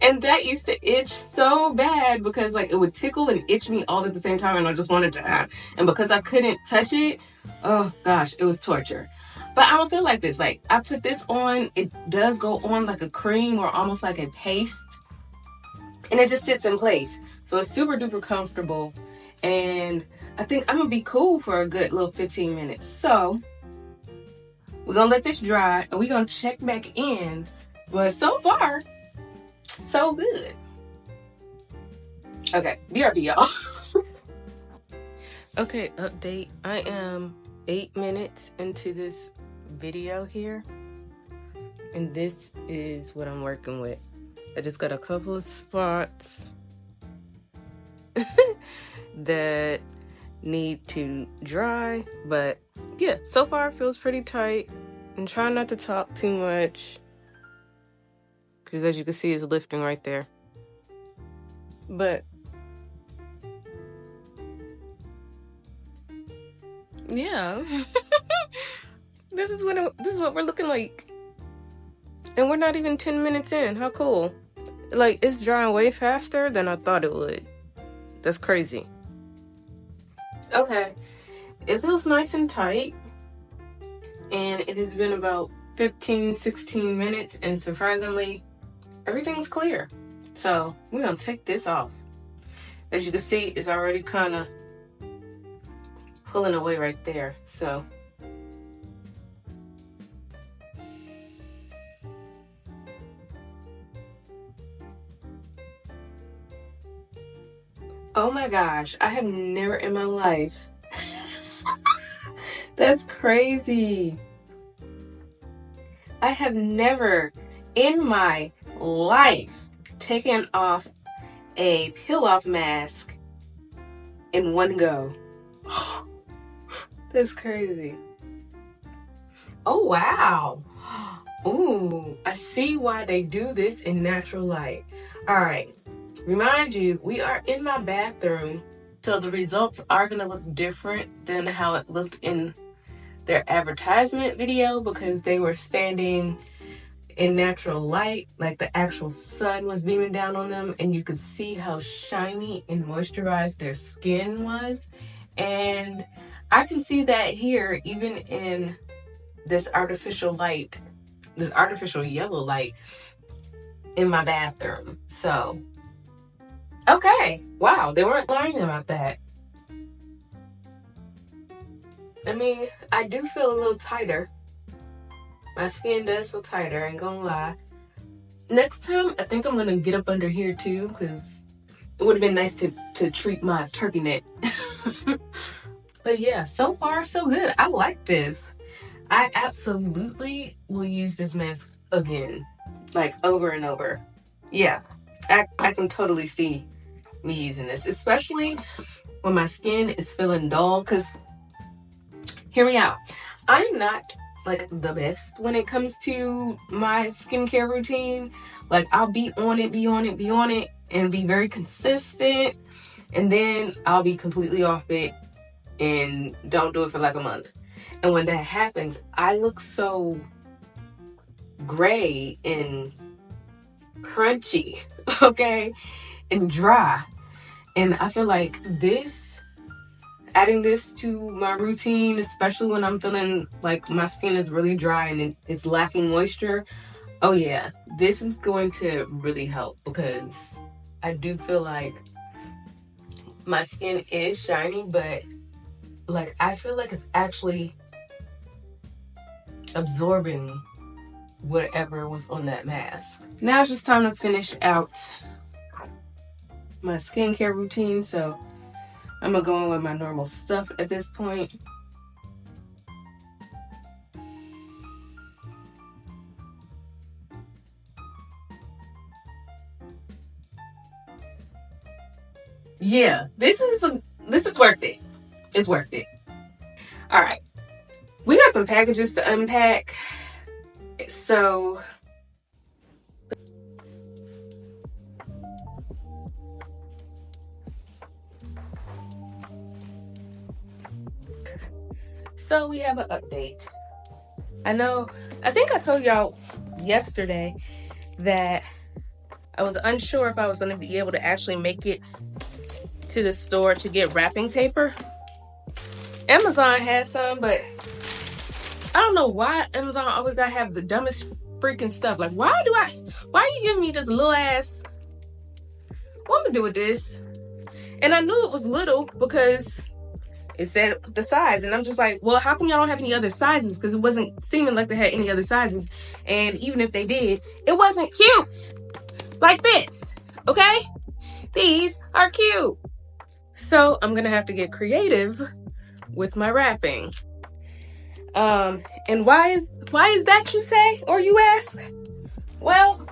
And that used to itch so bad because like it would tickle and itch me all at the same time, and I just wanted to and because I couldn't touch it, oh gosh, it was torture. But I don't feel like this. Like, I put this on, it does go on like a cream or almost like a paste, and it just sits in place. So it's super duper comfortable, and I think I'm gonna be cool for a good little 15 minutes. So we're gonna let this dry and we're gonna check back in. But so far, so good. Okay, BRB, y'all. Okay, update. I am 8 minutes into this video here, and this is what I'm working with. I just got a couple of spots that need to dry, but yeah, so far it feels pretty tight. I'm trying not to talk too much because, as you can see, it's lifting right there. But yeah. This is what we're looking like. And we're not even 10 minutes in. How cool. Like, it's drying way faster than I thought it would. That's crazy. Okay. It feels nice and tight. And it has been about 15, 16 minutes. And surprisingly, everything's clear. So, we're going to take this off. As you can see, it's already kind of pulling away right there. So, oh my gosh, I have never in my life. That's crazy. I have never in my life taken off a peel-off mask in one go. That's crazy. Oh, wow. Ooh, I see why they do this in natural light. All right. Remind you, we are in my bathroom, so the results are going to look different than how it looked in their advertisement video, because they were standing in natural light, like the actual sun was beaming down on them, and you could see how shiny and moisturized their skin was. And I can see that here, even in this artificial light, this artificial yellow light in my bathroom. So, okay, wow, they weren't lying about that. I mean, I do feel a little tighter. My skin does feel tighter, I ain't gonna lie. Next time, I think I'm gonna get up under here too, because it would have been nice to treat my turkey neck. But yeah, so far so good. I like this. I absolutely will use this mask again, like over and over. Yeah, I can totally see me using this, especially when my skin is feeling dull, because hear me out. I'm not like the best when it comes to my skincare routine. Like, I'll be on it, and be very consistent, and then I'll be completely off it and don't do it for like a month. And when that happens, I look so gray and crunchy, okay, and dry. And I feel like adding this to my routine, especially when I'm feeling like my skin is really dry and it's lacking moisture, oh yeah, this is going to really help, because I do feel like my skin is shiny, but like I feel like it's actually absorbing whatever was on that mask. Now it's just time to finish out my skincare routine, so I'm gonna go in with my normal stuff at this point. Yeah, this is worth it. It's worth it. All right, we got some packages to unpack, so we have an update. I think I told y'all yesterday that I was unsure if I was going to be able to actually make it to the store to get wrapping paper. Amazon has some, but I don't know why Amazon always gotta have the dumbest freaking stuff. Like, why are you giving me this little ass, what am I gonna do with this? And I knew it was little because it said the size, and I'm just like, well, how come y'all don't have any other sizes? Because it wasn't seeming like they had any other sizes, and even if they did, it wasn't cute like this. Okay, these are cute. So I'm gonna have to get creative with my wrapping. And why is that, you say, or you ask? Well,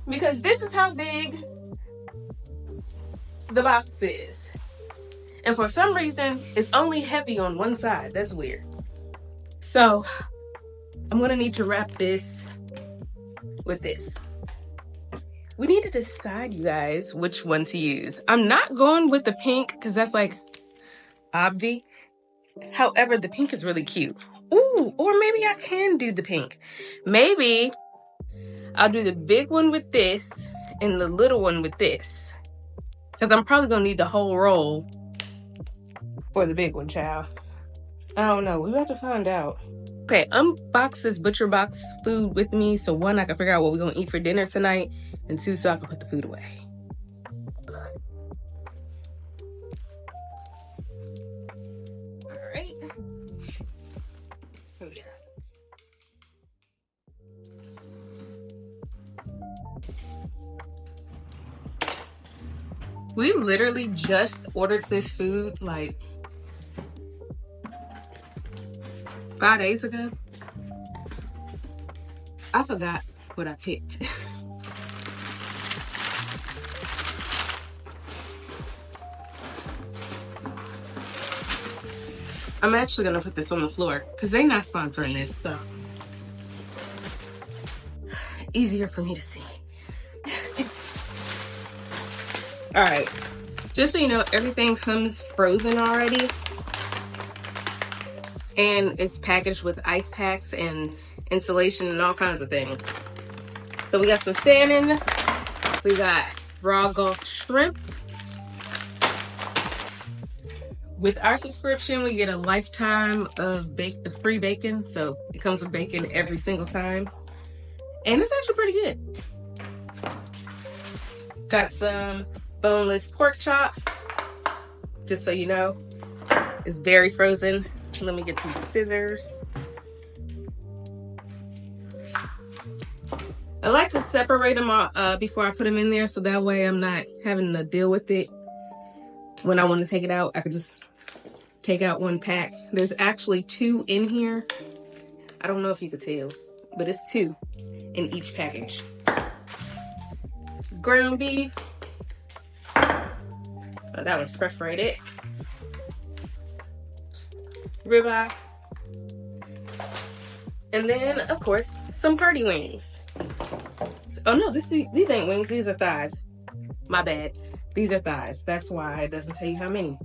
because this is how big the box is. And for some reason, it's only heavy on one side. That's weird. So I'm gonna need to wrap this with this. We need to decide, you guys, which one to use. I'm not going with the pink because that's like obvi. However, the pink is really cute. Ooh, or maybe I can do the pink. Maybe I'll do the big one with this and the little one with this. Because I'm probably going to need the whole roll for the big one, child. I don't know. We have to find out. Okay, unbox this ButcherBox food with me. So one, I can figure out what we're going to eat for dinner tonight. And two, so I can put the food away. All right. Here we go. We literally just ordered this food like 5 days ago. I forgot what I picked. I'm actually gonna put this on the floor because they're not sponsoring this, so easier for me to see. All right, just so you know, everything comes frozen already, and it's packaged with ice packs and insulation and all kinds of things. So we got some salmon, we got raw Gulf shrimp. With our subscription, we get a lifetime of free bacon, so it comes with bacon every single time, and it's actually pretty good. Got some boneless pork chops, just so you know. It's very frozen. Let me get these scissors. I like to separate them before I put them in there, so that way I'm not having to deal with it. When I want to take it out, I could just take out one pack. There's actually 2 in here. I don't know if you could tell, but it's 2 in each package. Ground beef. Oh, that was perforated. Ribeye. And then, of course, some party wings. Oh no, these ain't wings, these are thighs. My bad. These are thighs. That's why it doesn't tell you how many.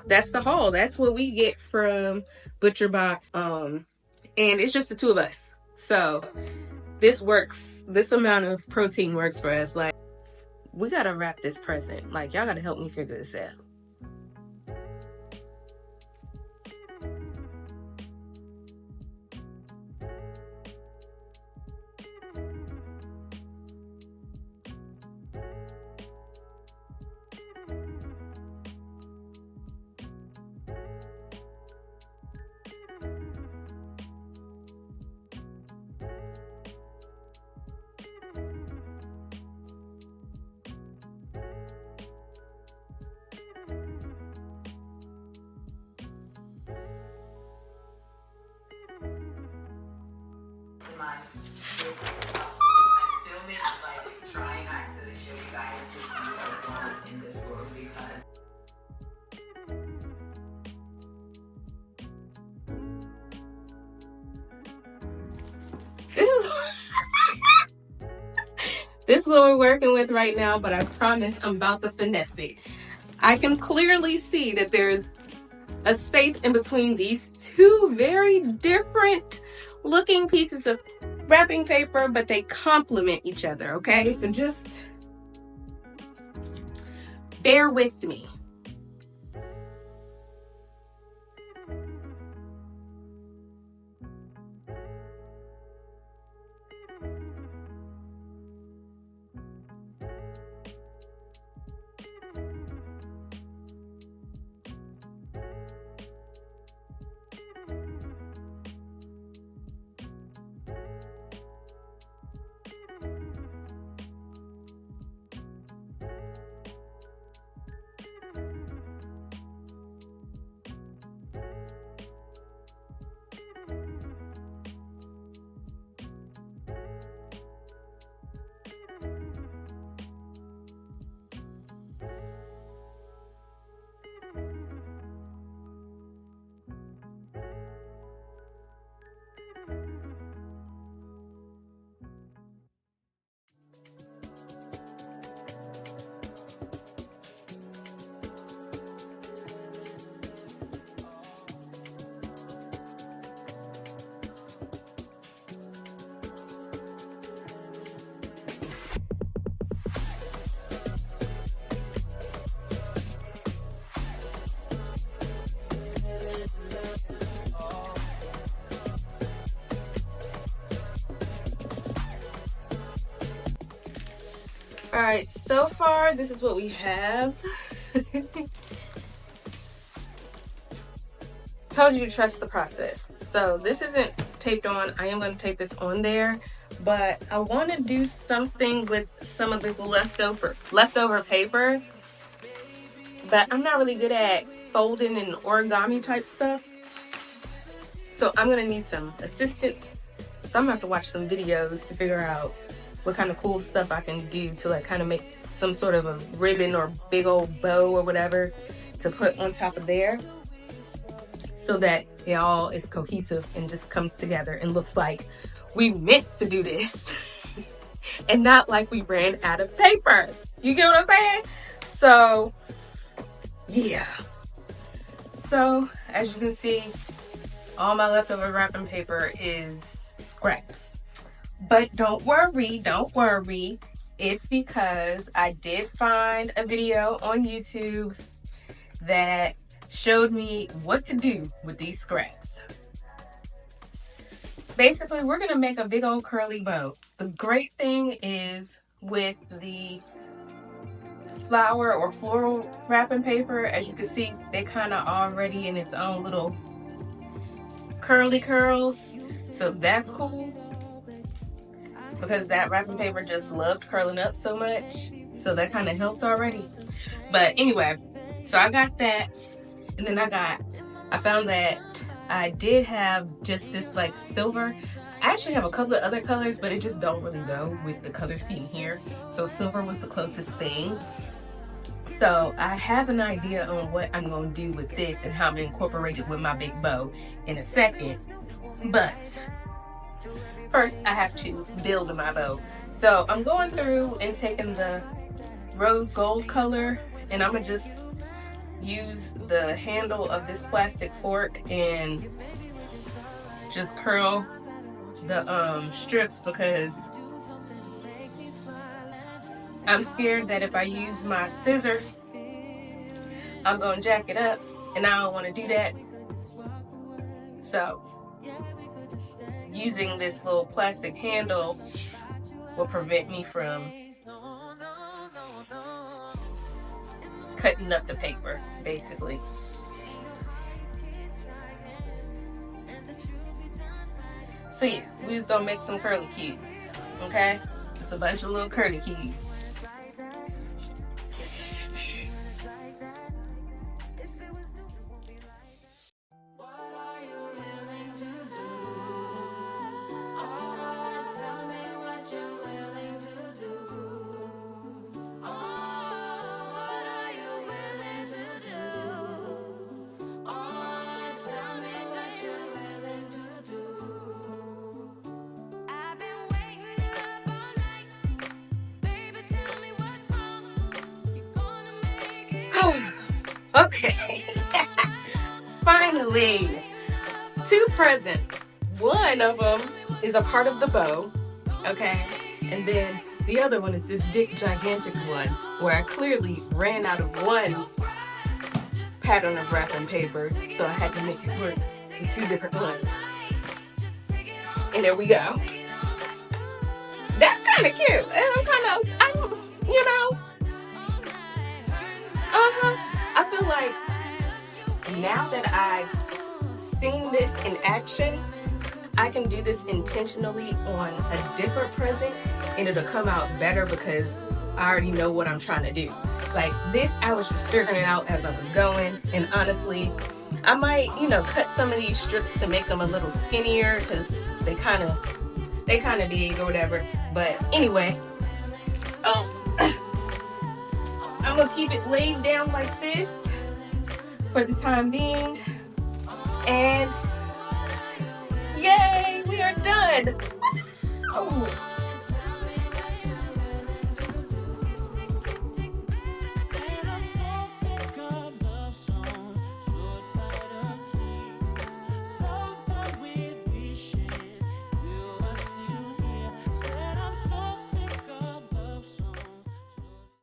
That's the haul. That's what we get from ButcherBox. And it's just the 2 of us. So this works. This amount of protein works for us. Like, we gotta wrap this present. Like, y'all gotta help me figure this out. mine's I'm filming, like trying not to show you guys the in this world because this is what we're working with right now, but I promise I'm about to finesse it. I can clearly see that there's a space in between these two very different looking pieces of wrapping paper, but they complement each other, okay? So just bear with me. All right, so far this is what we have. Told you to trust the process. So this isn't taped on. I am going to tape this on there, but I want to do something with some of this leftover paper, but I'm not really good at folding and origami type stuff. So I'm going to need some assistance. So I'm going to have to watch some videos to figure out what kind of cool stuff I can do to like kind of make some sort of a ribbon or big old bow or whatever to put on top of there, so that it all is cohesive and just comes together and looks like we meant to do this and not like we ran out of paper. You get what I'm saying? So yeah. So as you can see, all my leftover wrapping paper is scraps. But don't worry, it's because I did find a video on YouTube that showed me what to do with these scraps. Basically, we're gonna make a big old curly bow. The great thing is with the flower or floral wrapping paper, as you can see, they kind of already in its own little curly curls. So that's cool, because that wrapping paper just loved curling up so much, so that kind of helped already. But anyway, so I got that, and then I found that I did have just this like silver. I actually have a couple of other colors, but it just don't really go with the color scheme here, so silver was the closest thing. So I have an idea on what I'm going to do with this and how I'm going to incorporate it with my big bow in a second, but first, I have to build my bow. So I'm going through and taking the rose gold color, and I'm gonna just use the handle of this plastic fork and just curl the strips, because I'm scared that if I use my scissors, I'm gonna jack it up, and I don't want to do that. So using this little plastic handle will prevent me from cutting up the paper, basically. So yeah, we're just gonna make some curly cubes, okay? It's a bunch of little curly cubes. What are you willing to do? Okay. Finally, 2 presents. One of them is a part of the bow, okay? And then the other one is this big, gigantic one where I clearly ran out of one pattern of wrapping paper, so I had to make it work with 2 different ones. And there we go. That's kind of cute. And I'm you know, I feel like now that I've seen this in action, I can do this intentionally on a different present and it'll come out better because I already know what I'm trying to do. Like this, I was just figuring it out as I was going, and honestly, I might, cut some of these strips to make them a little skinnier because they kind of big or whatever. But anyway, I'm gonna keep it laid down like this for the time being, and yay, we are done. Oh.